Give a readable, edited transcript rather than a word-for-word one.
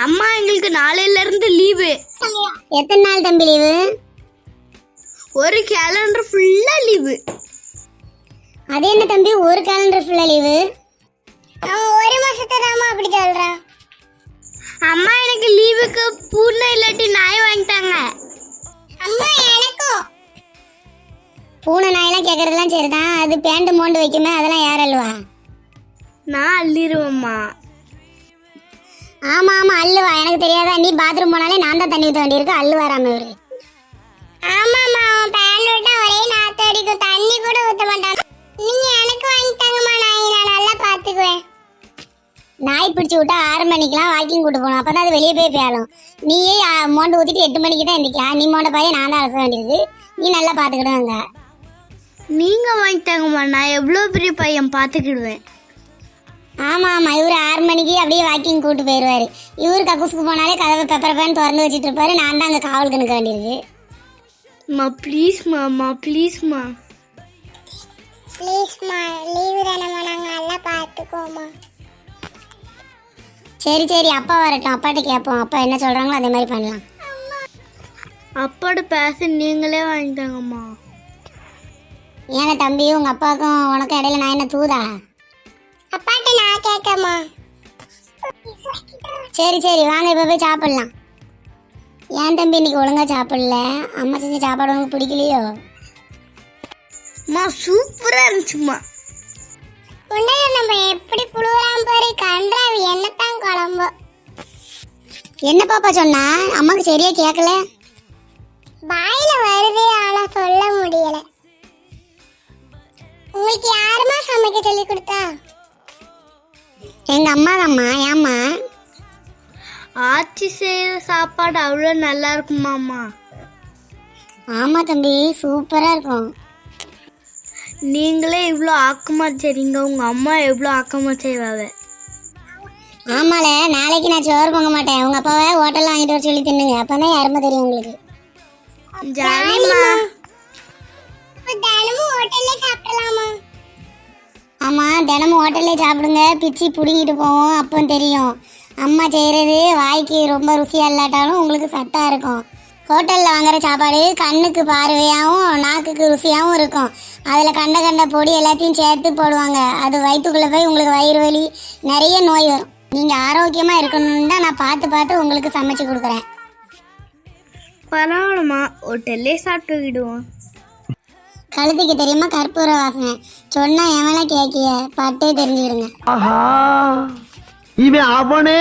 அம்மா எங்களுக்கு நாளையில இருந்து லீவு. எத்தனை நாள் தம்பி லீவு? ஒரு கேலண்டர் ஃபுல்லா லீவு. அது என்ன தம்பி ஒரு கேலண்டர் ஃபுல்லா லீவு? அவன் ஒரு மாசத்தை தாமா அப்படி சொல்றான். அம்மா எனக்கு லீவுக்கு பூனை இல்லாட்டி நாய் வாங்கிட்டாங்க. அம்மா எனக்கும். பூனை நாயெல்லாம் கேட்கறதுலாம் சரிதான், அது பேண்ட் மோண்டு வைக்குமே அதெல்லாம் யார் அல்வா? நான் அள்ளிடுவேம்மா. ஆமா ஆமா அள்ளுவா, எனக்கு தெரியாதா? நீ பாத்ரூம் போனாலே நான் தான் தண்ணி ஊற்ற வேண்டியிருக்கு, அள்ளு வராம இவரு. ஆமாம்மா அவன் பேண்ட் விட்டா ஒரே நாத்து அடிக்கும், தண்ணி கூட ஊற்ற மாட்டான். நீங்க எனக்கு வாங்கிட்டாங்கம்மா, நான் நல்லா பார்த்துக்குவேன். நாய் பிடிச்சி விட்டா 6 மணிக்கெல்லாம் வாக்கிங் கூட்டு போகணும், அப்பதான் அது வெளியே போய் பேலும். நீயே மோண்டு ஊற்றிட்டு 8 மணிக்கு தான் எந்திரிக்கலாம். நீ மோண்ட பையன் நான் தான் அலச வேண்டியிருக்கு, நீ நல்லா பார்த்துக்கிடுவாங்க. நீங்க வாங்கிட்டாங்கம்மா, நான் எவ்வளோ பெரிய பையன் பார்த்துக்கிடுவேன். ஆமா ஆமா இவரு 6 மணிக்கு அப்படியே வாக்கிங் கூட்டு போயிடுவாரு. இவரு கக்கூசுக்கு போனாலே கதவை பெப்பர் பேன் திறந்து வச்சுட்டு இருப்பாரு, நான் தான் அங்கே காவலுக்கு நிற்க வேண்டியிருக்கு. மா ப்ளீஸ்மா, மா ப்ளீஸ்மா. ப்ளீஸ்மா லீவு தானம்மா, நாங்கள் நல்லா பார்த்துக்கோமா. சரி சரி அப்பா வரட்டும், அப்பாட்ட கேட்போம், அப்பா என்ன சொல்கிறாங்களோ அதே மாதிரி பண்ணலாம். அப்பாவோட பேச நீங்களே வாங்கிட்டாங்கம்மா. ஏன்னா தம்பி உங்கள் அப்பாவுக்கும் உனக்கும் இடையில நான் என்ன தூதா? அப்பாட்ட நான் கேட்கமா. சரி சரி வாங்க இப்போ போய் சாப்பிட்லாம். ஏன் தம்பி இன்னைக்கு ஒழுங்கா சாப்பிடல? அம்மா செஞ்ச சாப்பாடு உனக்கு பிடிக்கலையோ? அம்மா சூப்பராக இருந்துச்சுமா. உன்னைய நம்ம எப்படி புழுவலாம் பாரு, கன்றாவி என்னத்தான் குழம்பு. என்ன பாப்பா சொன்னா? அம்மாக்கு சரியா கேட்கல. வாயில வருது ஆனா சொல்ல முடியல. உங்களுக்கு யாருமா சமைக்க சொல்லி கொடுத்தா? எங்க அம்மா தான்மா. ஏம்மா? ஆச்சி செய்கிற சாப்பாடு அவ்வளோ நல்லா இருக்குமாம்மா. ஆமா தம்பி சூப்பரா இருக்கும். நீங்களே இவ்வளோ ஆக்கமா செய்றீங்க, உங்கள் அம்மா எவ்வளோ ஆக்கமா செய்வாங்க. ஆமால நாளைக்கு நான் சோறு பொங்க மாட்டேன், உங்க அப்பாவை ஹோட்டல்ல வாங்கிட்டு வர சொல்லி தின்னுங்க, அப்பதான் யாருமே தெரியும் உங்களுக்கு. ஜாலிமா. தினமும் ஹோட்டல்லே சாப்பிடலாமா? ஆமா தினமும் ஹோட்டல்லே சாப்பிடுங்க, பிச்சு பிடுங்கிட்டு போவோம், அப்போ தெரியும். அம்மா செய்கிறது வாய்க்கு ரொம்ப ருசியாக இல்லாட்டாலும் உங்களுக்கு சத்தாக இருக்கும். ஹோட்டலில் வாங்குற சாப்பாடு கண்ணுக்கு பார்வையாகவும் நாக்குக்கு ருசியாகவும் இருக்கும். அதில் கண்ட கண்ட பொடி எல்லாத்தையும் சேர்த்து போடுவாங்க, அது வயிற்றுக்குள்ளே போய் உங்களுக்கு வயிறு வலி நிறைய நோய் வரும். நீங்கள் ஆரோக்கியமாக இருக்கணும்னு தான் நான் பார்த்து பார்த்து உங்களுக்கு சமைச்சு கொடுக்குறேன். பரவாயில்லம்மா, ஹோட்டல்லே சாப்பிட்டுக்கிடுவோம். கழுத்துக்கு தெரியுமா கற்பூர வாசனை, சொன்னா எவனா கேட்கிய பட்டே தெரிஞ்சுக்கிடுங்க. இவன் அவனே